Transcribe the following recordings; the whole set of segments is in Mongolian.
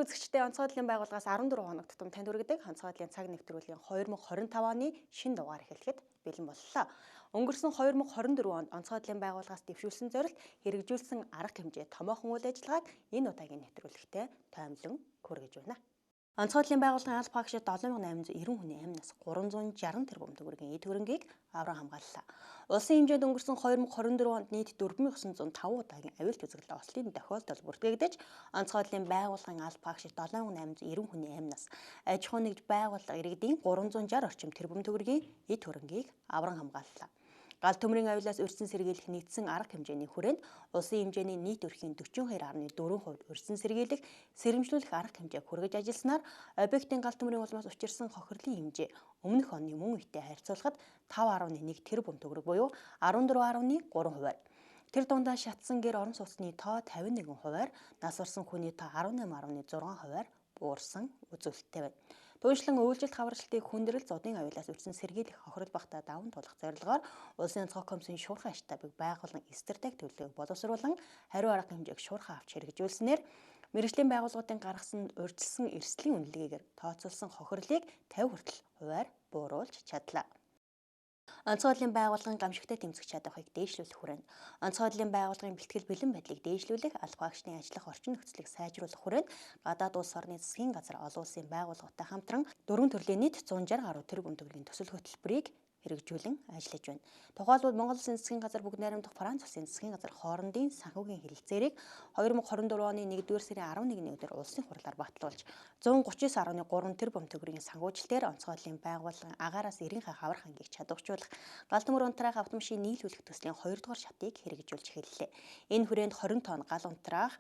үзэгчдээ онцгойдлын байгууллагаас 14 хоног тутам танд хүргэдэг онцгойдлын цаг нэвтрүүлгийн 2025 оны шинэ дугаар эхлэхэд бэлэн боллоо. Өнгөрсөн 2024 онд онцгойдлын байгууллагаас дэвшүүлсэн зорилт хэрэгжүүлсэн арга хэмжээ томоохон үйл ажиллагааг энэ удаагийн нэвтрүүлэгтээ тоомлон хүргэж байна. Онцгойдлын байгууллагын аль багшид 7890 хүний амнаас 360 тэрбум төгрөгийн эд хөрөнгийг авран хамгааллаа. Улсын хэмжээнд өнгөрсөн 2024 онд нийт 4905 удаагийн авилт үзэгдэл ослын тохиолдол бүртгэгдэж, онцгойдлын байгууллагын аль багшид 7890 хүний амнаас аж ахуй нэгж байгууллага иргэдийн 360 орчим тэрбум төгрөгийн эд хөрөнгийг авран хамгааллаа. Гал төмрийн аюулаас урьдчилан сэргийлэх нийцсэн арга хэмжээний хүрээнд улсын хэмжээний нийт өрхийн 42.4% урьдчилан сэргийлэх, сэрэмжлүүлэх арга хэмжээг хүргэж ажилласнаар объектын гал төмрийн улмаас учирсан хохирлын хэмжээ өмнөх оны мөн үетэй харьцуулахад 5.1 тэрбум төгрөг буюу 14.3%. Тэр дундаа шатсан гэр орон сууцны тоо 51%-аар, нас барсан хүний тоо 18.6%-аар буурсан үзүүлэлттэй байна. Түүнчлэн үйлчлэлт хавралтыг хүндрэл зодын аюулаас урьдчилан сэргийлэх хохирол багтаа даван туулах зорилгоор улсын онцгой комиссийн шуурхай штабыг байгуулан стратеги төлөвлөгөөг боловсруулан хариу арга хэмжээг шуурхай авч хэрэгжүүлснээр мэргэжлийн байгууллагуудын гаргасан урьдчилсан эрсдлийн үнэлгээгээр тооцоолсон хохирлыг 50 хүртэл хувиар бууруулж чадлаа. Онцгойдлын байгууллагын гамшигтай тэмцэх чадварыг дээшлүүлэх хүрээнд онцгойдлын байгууллагын бэлтгэл бэлэн байдлыг дээшлүүлэх, аль багшны ажиллах орчин нөхцөлийг сайжруулах хүрээнд гадаад улс орны засгийн газар олон улсын байгууллагатай хамтран 4 төрлийн нийт 160 гаруй тэрбум төгрөгийн төсөл хөтөлбөрийг хэрэгжүүлэн ажиллаж байна. Тухайлбал Монгол Улсын засгийн газар бүгд найрамдах Франц улсын засгийн газар хоорондын санхүүгийн хэлэлцээрийг 2024 оны 1-р сарын 11-ний өдөр улсын хурлаар батлуулж 139.3 тэрбум төгрөгийн санхүүжилтээр онцгойдлын байгууллагын агаараас эренхэй хаврах ангийг чадваржуулах, гал төмөр унтраах автомашин нийлүүлэх төслийн 2-р шатыг хэрэгжүүлж эхэллээ. Энэ хүрээнд 20 тонн гал унтраах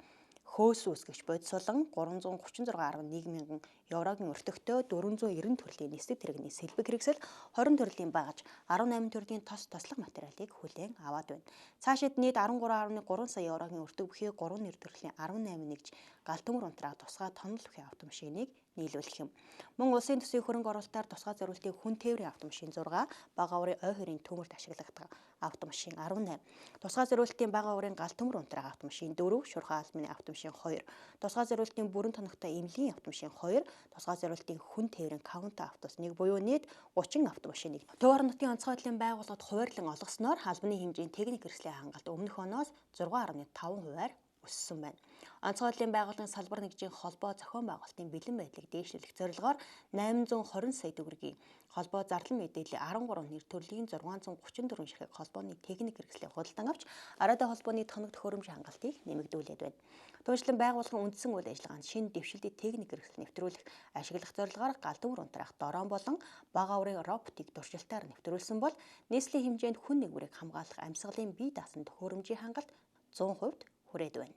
хөөс үүсгэгч бодисолон 336.1 мянган еврогийн өртөгтэй 490 төрлийн нисдэг тэрэгний сэлбэг хэрэгсэл 20 төрлийн багаж 18 төрлийн тослох материалыг хүлээн аваад байна. Цаашид нийт 13.3 сая еврогийн өртөг бүхий 3 нэр төрлийн 18 нэгж гал төмөр унтраах тусгай тонол бүхий автомашиныг нийлүүлэх юм. Мөн улсын төсвийн хөрөнгө оруулалтаар тусгай зориултын хүн тээврийн автомашин 6, бага урын ой хорийн төмөрт ашиглагдах автомашин 18, тусгай зориултын бага урын гал төмөр унтраах автомашин 4, шурхай албаны автомашин 2, тусгай зориултын бүрэн тоногтой эмнэлгийн автомашин 2, тусгай зориултын хүн тээврийн каунта автобус 1 буюу нийт 30 автомашиныг Төв орон нутгийн онцгойдлын байгууллагад хуваарлан олгосноор албаны хэмжээний техник хэрэгслийн хангалт өмнөх оноос 6.5%-аар өссөн байна. Онцгойдлын байгууллагын салбар нэгжийн холбоо зохион байгуулалтын бэлэн байдлыг дээшлүүлэх зорилгоор 820 сая төгрөгийн холбоо зарлал мэдээллийн 13 нэр төрлийн 634 ширхэг холбооны техник хэрэгслийн худалдан авч араадаа холбооны тоног төхөөрөмж хангалтыг нэмэгдүүлээд байна. Түүнчлэн байгууллагын үндсэн үйл ажиллагаанд шинэ дэвшилтийн техник хэрэгсэл нэвтрүүлэх, ашиглах зорилгоор гал төмөр унтраах дрон болон бага урын роботыг туршилтаар нэвтрүүлсэн бол нийслэлийн хэмжээнд хүн нэгүрийг хамгаалах амьсгалын бие даасан төхөөрөмжийн хангалт 100% хүрээд байна.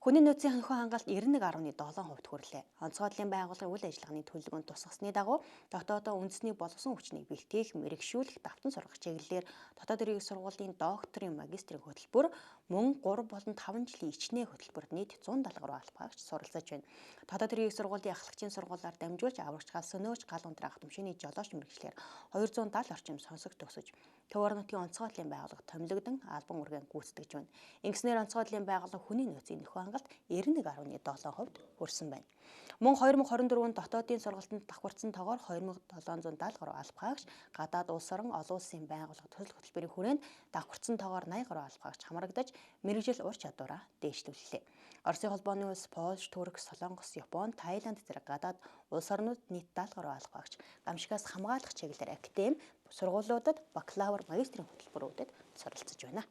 Хүний нөөцийн ханхуй хангалт 91.7% хүрлээ. Онцгойдлын байгууллагын үйл ажиллагааны төлөвлөгөөнд тусгасны дагуу дотоодоо үндэсний боловсон хүчнийг бэлтгэх, мэрэгшүүлэх, давтан сургах чиглэлээр дотоод эргийн сургуулийн докторийн, магистрийн хөтөлбөр мөн 3 болон 5 жилийн ичнээ хөтөлбөрт нийт 170 гаруй аль багш суралцаж байна. Дотоод эргийн сургуулийн ахлагчийн сургуулиар дамжуулж аврагч гал сөнөөж гал унтраах автомашины жолооч мэрэгчлэр 270 орчим сонсогч төгсөж Төв орон нутгийн онцгойдлын байгууллага томилогдсон албан үргээ гүйцэтгэж байна. Ингэснээр онцгойдлын байгууллага хүний нөөцийн нөхөн хангалт 91.7% хүрсэн байна. Мөн 2024 онд дотоодын сургалтанд давхарсан тоогоор 2770 гаруй аль багш, гадаад улс орон олон улсын байгууллага төсөл хөтөлбөрийн хүрээнд давхарсан тоогоор 80 гаруй аль багш хамрагдаж мэргэжил ур чадвараа дээшлүүллээ. Оросын холбооны улс, Польш, Турк, Солонгос, Япон, Таиланд зэрэг гадаад улс орнууд нийт 70 гаруй аль багш гамшигаас хамгаалах чиглэлээр академи, сургуулиудад бакалавр, магистрийн хөтөлбөрүүдэд суралцж байна.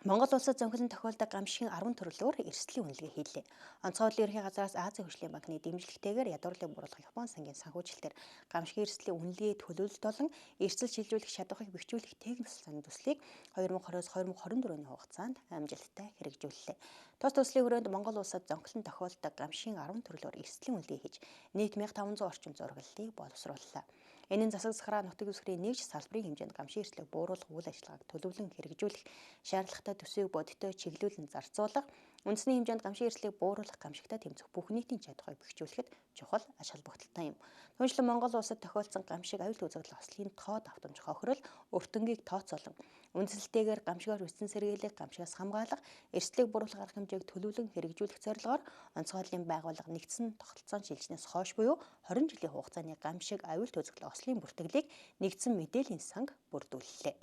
Монгол улсад зөнхлөн тохиолдог гамшигын 10 төрлөөр эрсдлийн үнэлгээ хийлээ. Онцгойдлын ерхий газраас Азийн хөгжлийн банкны дэмжлэгтэйгээр ядуурлыг бууруулах Япон сангийн санхүүжилтээр гамшигын эрсдлийн үнэлгээ төлөвлөлт болон эрсдэл шилжүүлэх чадварыг бэхжүүлэх техник засгийн төслийг 2020-2024 оны хугацаанд амжилттай хэрэгжүүллээ. Тус төслийн хүрээнд Монгол улсад зөнхлөн тохиолдог гамшигын 10 төрлөөр эрсдлийн үнэлгээ хийж нийт 1500 орчим зураглалыг боловсрууллаа. Энэ нь засаг захираа нутаг дэвсгэрийн нэгж салбарын хэмжээнд гамшигын эрсдлийг бууруулах үйл ажиллагааг төлөвлөн хэрэгжүүлэх, шаардлагатай төсвийг бодиттой чиглүүлэн зарцуулах, Үндэсний хэмжээнд гамшигын эрсдлийг бууруулах, гамшигтай тэмцэх бүх нийтийн чадварыг бэхжүүлэхэд чухал ач холбогдолтой юм. Түүнчлэн Монгол улсад тохиолдсон гамшиг аюул үзэгдэл ослын тоо давтамж хохирол өртөнгийг тооцоолон үндсэлтэйгээр гамшигаар үстэн сэргийлэх, гамшигаас хамгаалах, эрсдлийг бууруулах арга хэмжээг төлөвлөн хэрэгжүүлэх зорилгоор онцгой байдлын байгууллага нэгдсэн тогтолцоон шилжснээс хойш буюу 20 жилийн хугацааны гамшиг аюул үзэгдэл ослын бүртгэлийг нэгдсэн мэдээллийн санг бүрдүүллээ.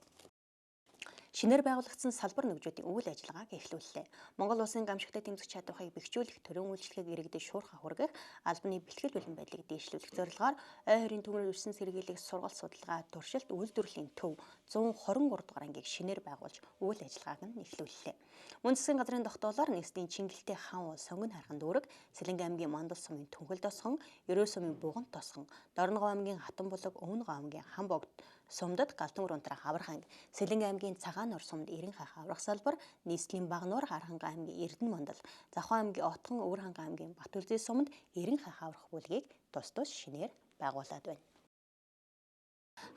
Шинээр байгуулагдсан салбар нэгжүүдийн үйл ажиллагааг эхлүүллээ. Монгол улсын гамшигтай тэмцэх чадварыг бэхжүүлэх, төрийн үйлчлэгийг иргэдэд шуурхаа хүргэх, албаны бэлтгэл бэлэн байдлыг дээшлүүлэх зорилгоор ой 20-ын төмөр өрсөн сэргийлэх сургалт судалгаа туршилт үйлдвэрлэлийн төв 123 дугаар ангийг шинээр байгуулж үйл ажиллагааг нь эхлүүллээ. Мөн засгийн газрын тогтоолоор нийслэлийн Чингэлтэй хаан сонгон хархан дүүрэг, Сэлэнгэ аймгийн Мандал сумын Түнхэл тосхон, Ерөө сумын Буган тосхон, Дорногов аймгийн Хатанбулаг, Өмнөг аймгийн Хамбогд сумдад Галдан уран тарах аврах анги, Сэлэнгэ аймгийн Цагаан ор сумд Эрен хах аврах салбар, нийслэлийн Багнуур Харханга аймгийн Эрдэнэ мандал, Завхан аймгийн Отхон Өвөрханга аймгийн Батүлзий сумд Эрен хах аврах бүлгийг тус шинээр байгуулад байна.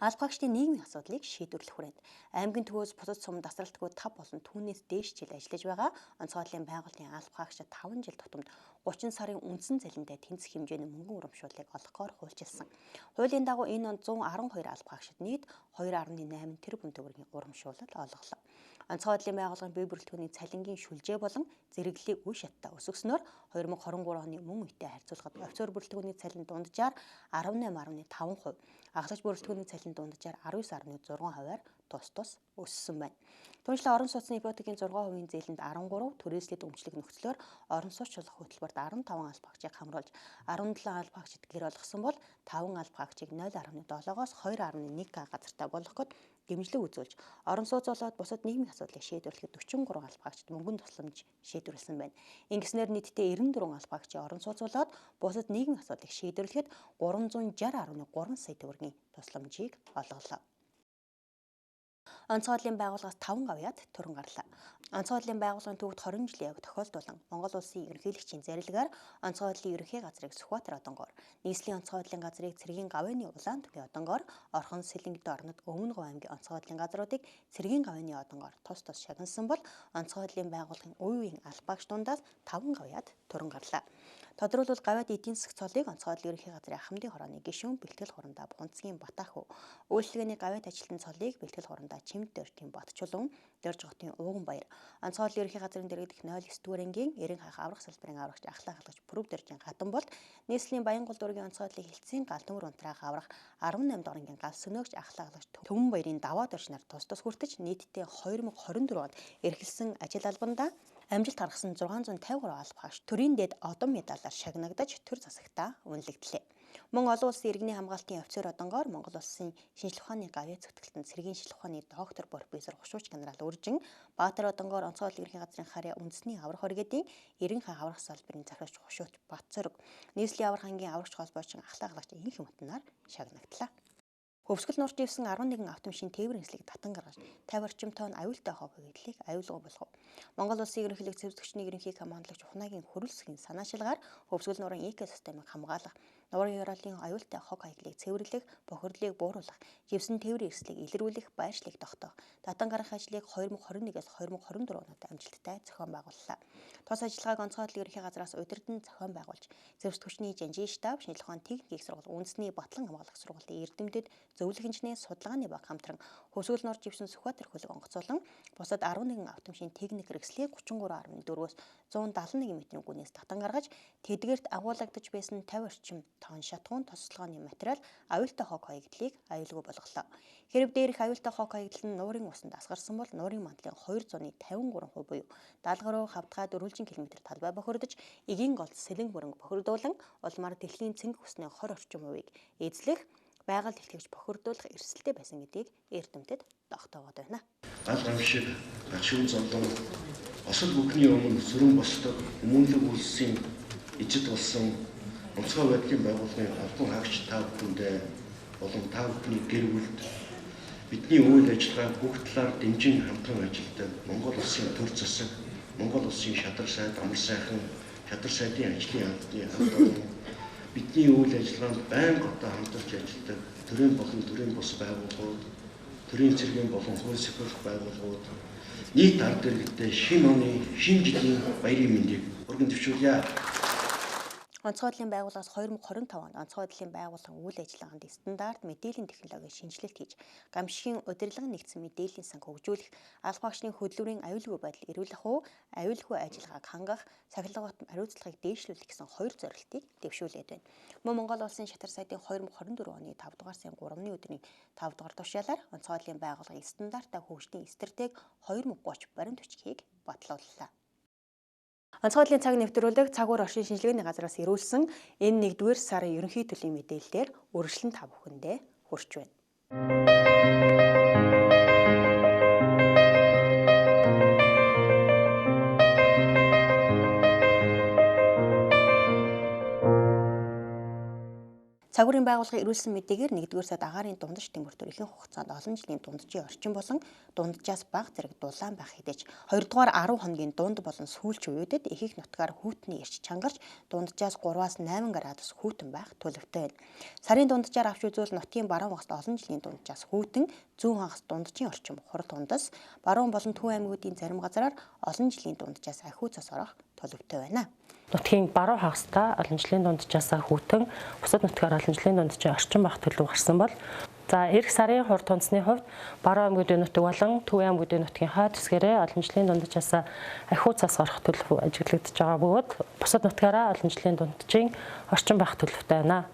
Албагчдын нийгмийн асуудлыг шийдвэрлэх хүрээнд аймгийн төвөөс бусад сум тасралтгүй 5 болон түүнээс дээш жил ажиллаж байгаа онцгой байдлын байгууллагын албагчид 5 жил тутамд 30 сарын үндсэн цалинтай тэнцэх хэмжээний мөнгөн урамшууллыг олгохоор хуульчилсан. Хуулийн дагуу энэ онд 112 албагчид нийт 2.8 тэрбум төгрөгийн урамшуулал олголоо. Онцгой байдлын байгууллагын бие бүрэлдэхүүний цалингийн шүлжээ болон зэрэглэлийг үе шаттай өсгснөөр 2023 оны мөн үетэй харьцуулахад офицер бүрэлдэхүүний цалин дунджаар 18.5%, ахлагч бүрэлдэхүүний цалин дунджаар 19.6%-аар тус өссөн байна. Түүнчлэн орон сууцны ипотекийн 6% зээлэнд 13, түрээслэд өмчлөг нөхцлөөр орон сууцчлах хөтөлбөрт 15 албагчийг хамруулж 17 албагчид гэр олгосон бол 5 албагчийг 0.7-оос 2.1 га газартаа болгоход дэмжлэг үзүүлж орон сууц болоод бусад нийгмийн асуудлыг шийдвэрлэхэд 43 албагчид мөнгөн тусламж шийдвэрлсэн байна. Ингэснээр нийтдээ 94 албагчийн орон сууц болоод бусад нийгмийн асуудлыг шийдвэрлэхэд 360.3 сая төгрөгийн тусламжийг олголоо. Онцгой байдлын байгууллагаас 5 гавьяат төрөн гарлаа. Онцгой байдлын байгууллагын төвд 20 жилийн явц тохиолдуулан Монгол улсын ерөнхийлөгчийн зарилгаар онцгой байдлын ерөнхий газрыг Сүхбаатар одонгоор, нийслэлийн онцгой байдлын газрыг Цэргийн гавьяаны Улаантүмийн одонгоор, Орхон Сэлэнгэд орнод Өмнөг аймгийн онцгой байдлын газруудыг Цэргийн гавьяаны одонгоор тус шагнасан бол онцгой байдлын байгууллагын үеийн албагч дундаас 5 гавьяат төрөн гарлаа. Тодорхойлбол гавьяат эдийн засаг цолыг онцгой байдлын ерөнхий газрын хамтын хорооны гишүүн бэлтгэл хурандаа Бунцгийн Батаахүү, үйлчлэгээний гавьяат ажилтны цолыг бэлтгэл хурандаа Чимд дөртийн Батчулуун, Дөрж хотын Ууган баяр, онцгой байдлын ерөнхий газрын дэргэдэх 09 ангийн Эрен хах аврах салбарын аврагч Ахлах халагч Пүрэв Дөржийн Хатан болд нийслэлийн Баянгол дүүргийн онцгой байдлын хилцээний Галдан уран тарах аврах 18 дахь ангийн гал сөнөөгч Ахлах халагч Төвөн баярын даваа дорч нар тус хүртэж нийтдээ 2024 онд эрхэлсэн ажил албандаа амжилт гаргасан 653 албагч төрийн дэд одон медалаар шагнагдаж төр засагтаа үнэлэгдлээ. Мөн олон улсын иргэний хамгаалтын офицер одонгоор Монгол улсын шинжлэх ухааны гавьяа зөвтгөлтөнд цэргийн шинжлэх ухааны доктор профессор Хушууч генерал Үржин, Баатар одонгоор онцгой байдлын ерөнхий газрын харьяа үндэсний аврах оргидын Эрен хах аврах салбарын захирагч Хушууч Батцорог, нийслэлийн аврах ангийн аврагч холбоочин Ахлах халагч Инх Мутнаар шагнагдлаа. Хөвсгөл нурж ивсэн 11 автомашин тээвэр нислэг татан гаргаж 50 орчим тонн аюултай хог хэвлэлийг аюулгүй болгов. Монгол улсын ерөнхийлөг зөвлөгчний ерөнхий командлагч Ухнаагийн хөрөлсгийн санаачилгаар хөвсгөл нурын экосистемийг хамгаалах, нурын ёроолын аюултай хог хаягдлыг цэвэрлэх, бохирдлыг бууруулах, живсэн тээврийн эрсдлийг илрүүлэх, байршлыг тогтоох, татан гаргах ажлыг 2021-с 2024 онд амжилттай зохион байгууллаа. Тус ажиллагааг онцгой байдлын ерөнхий газраас удирдан зохион байгуулж, зөвлөгчний жанжийн штаб, шинжлэх ухааны техникийн сургууль, үндэсний батлан хамгаалах сургуулийн эрдэмтэд, зөвлөх инженерийн судалгааны баг хамтран хөвсгөл нурж ивсэн Сүхбаатар хөлөг онгоцуулан бусад 11 автомашин техник хэрэгслийг 33.4-өөс 171 м гүнээс татан гаргаж тэдгээрт агуулгадж байсан 50 орчим тонн шатхуун тослогооны материал аюултай хог хаягдлыг аюулгүй болголоо. Хэрэв дээрх аюултай хог хаягдал нь нуурын усанд асгарсан бол нуурын мандлын 253% буюу даалгаруу хавтгай 400 км талбай бохирдож, эгийн голд сэлэн бүрэнг бохирдуулан улмаар дэлхийн цэнгэх усны 20 орчим хувийг эзлэх байгаль дэлхийгч бохирдуулах эрсдэлтэй байсан гэдгийг эрдэмтэд тогтоогод байна. Гал гамшиг, гашуун зовлон, осол бүхний өмнө сүрэн босдог, хүмүүнлэг үйлсийн ижид болсон онцгой байдлын байгууллагын албан хаагч та бүхэндээ болон та бүхний гэр бүлд бидний үйл ажиллагааг бүх талаар дэмжин хамтран ажилладаг Монгол улсын төр засаг, Монгол улсын шадар сайд, амар сайхан, шадар сайдын ажлын хамт бидний үйл ажиллагаанд байнга хамтарч ажилладаг төрийн болон төрийн бус байгууллагууд, төрийн цэргийн болон хууль сахиулах байгууллагууд нийт ард иргэдэд шинэ оны шинэ жилийн баярын мэндийг өргөн төвшүүлье. Онцгой байдлын байгууллагаас 2025 онд онцгой байдлын байгууллагын үйл ажиллагаанд стандарт мэдээллийн технологийн шинжилэлт хийж, гамшигын удирдлага нэгдсэн мэдээллийн сан хөгжүүлэх, аль багшны хөдөлмөрийн аюулгүй байдал эрүүлэх уу, аюулгүй ажиллагааг хангах, сахилгын хариуцлагыг дээшлүүлэх гэсэн хоёр зорилтыг дэвшүүлээд байна. Мөн Монгол улсын шатар сайдын 2024 оны 5 дугаар сарын 3-ны өдрийн 5 дугаар тушаалаар онцгой байдлын байгууллагын стандартаа хөгжлийн стратеги 2030 баримт бичгийг батлууллаа. Онцгой байдлын цаг нэвтрүүлэг цагуур оршин шинжилгээний газраас ирүүлсэн энэ 1-р сарын ерөнхий төлөвийн мэдээллээр үргэлжлэн та бүхэндээ хүрч байна. Цагуурын байгууллагын ирүүлсэн мэдээгээр 1-р сард агаарын дундаж температур ихэнх хугацаанд олон жилийн дунджийн орчин болон дунджаас бага зэрэг дулаан байх хэдиж 2-р 10 хоногийн дунд болон сүүлч үеүүдэд ихэнх нутгаар хүйтний ирж чангарч дунджаас 3-8 градус хүйтэн байх төлөвтэй байна. Сарын дунджаар авч үзвэл нутгийн баруун хагаст олон жилийн дунджаас хүйтэн, зүүн хагас дунджийн орчим хурд тундас, баруун болон төв аймагуудын зарим газараар олон жилийн дунджаас ахиу цас орох төлөвтэй байна. Нутгийн баруун хагастай олон жилийн дунджаасаа хүйтэн, бусад нутгаар олон жилийн дунджаа орчин байх төлөв гарсан бол эх сарын хурд тундасны хувьд баруун аймагуудын нутаг болон төв аймагуудын нутгийн хойд хэсгээрээ олон жилийн дунджаасаа ахиу цас орох төлөв ажиглагдж байгаа бөгөөд бусад нутгаараа олон жилийн дунджийн орчин байх төлөвтэй байна.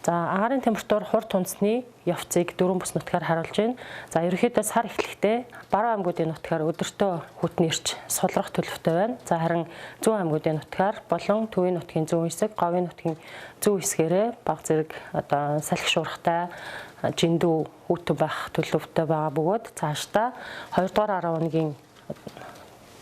Агаарын температур хурд тундасны явцыг дөрвөн бүс нутгаар харуулж байна. Ерөнхийдөө сар эхлэхдээ баруун аймагуудын нутгаар өдөртөө хүйтний ирж сулрах төлөвтэй байна. Харин зүүн аймагуудын нутгаар болон төвийн нутгийн зүүн хэсэг, говийн нутгийн зүүн хэсгээрээ бага зэрэг салхи шуурхтай жиндүү хүйтэн байх төлөвтэй байгаа бөгөөд цаашдаа 2-р 10 хоногийн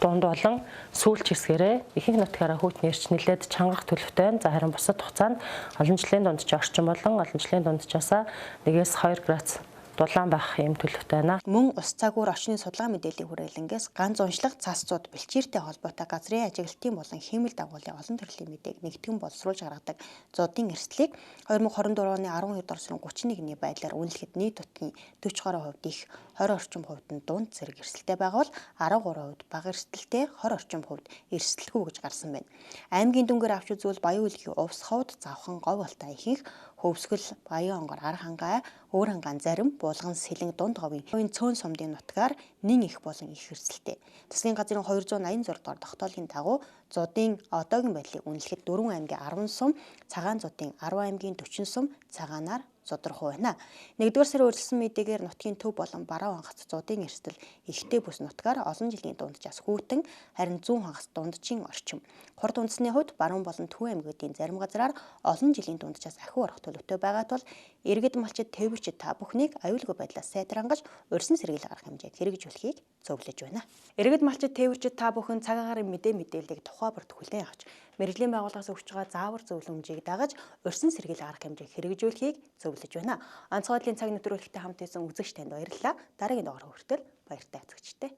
дунд болон сүүлч хэсгээрээ ихэнх нутгаараа хүйтний ирж нэлээд чангах төлөвтэй байна. Харин бусад хугацаанд олон жилийн дунджаа орчин болон олон жилийн дунджаасаа 1-2 градус дулаан байх юм төлөвтэй байна. Мөн ус цагуур орчны судалгаа мэдээллийн хүрээлэнгээс ганц уншлах цасцууд бэлчээртэй холбоотой газрын ажиглалтын болон хиймэл дагуулын олон төрлийн мэдээг нэгтгэн боловсруулж гаргадаг зуудын эрсдлийг 2024 оны 12 дугаар сарын 31-ний байдлаар үнэлэхэд нийт нутгийн 40% их, 20 орчим хувьд нь дунд зэрэг эрсдэлтэй байгаа бол 13% бага эрсдэлтэй, 20 орчим хувьд эрсдэлгүй гэж гарсан байна. Аймгийн дүнгээр авч үзвэл Баян үлгийн Увс ховд, Завхан, Говь алтай ихэнх, Хөвсгөл, Баян онгор, Ар хангаай, Өөр хангаан зарим, Булган, Сэлэн, Дунд говийн цөөн сумдын нутгаар нэн их болон их эрсдэлтэй. Засгийн газрын 286 дугаар тогтоолын дагуу зуудын одоогийн байдлыг үнэлэхэд 4 аймгийн 10 сум, Цагаан зуудын 10 аймгийн 40 сум цагаанаар зодрох байна. 1-р сарын үргэлжлсэн мэдээгээр нутгийн төв болон баруун хагас зуудын эрсдэл ихтэй бүс нутгаар олон жилийн дунджаас хүйтэн, харин зүүн хагас дунджийн орчим. Хурд үндэсний хувьд баруун болон төв аймагуудын зарим газраар олон жилийн дунджаас ахиу орох төлөвтэй байгаа тул иргэд малчид тээвэрчид та бүхнийг аюулгүй байдлаас сайтарангаж урьдчилан сэргийлэх арга хэмжээг хэрэгжүүлэхийг зөвлөж байна. Иргэд малчид тээвэрчид та бүхэн цаг агаарын мэдээллийг тухай бүрт хүлээн авч мэргэжлийн байгууллагаас өгч байгаа заавар зөвлөмжийг дагаж урьдчилан сэргийлэх арга хэмжээг хэрэгжүүлэхийг зөвлөж байна. Онцгой байдлын цаг нэвтрүүлэгтээ хамт исэн үзэгч танд баярлалаа. Дараагийн дугаар хүртэл баяртай эзэгчтэй.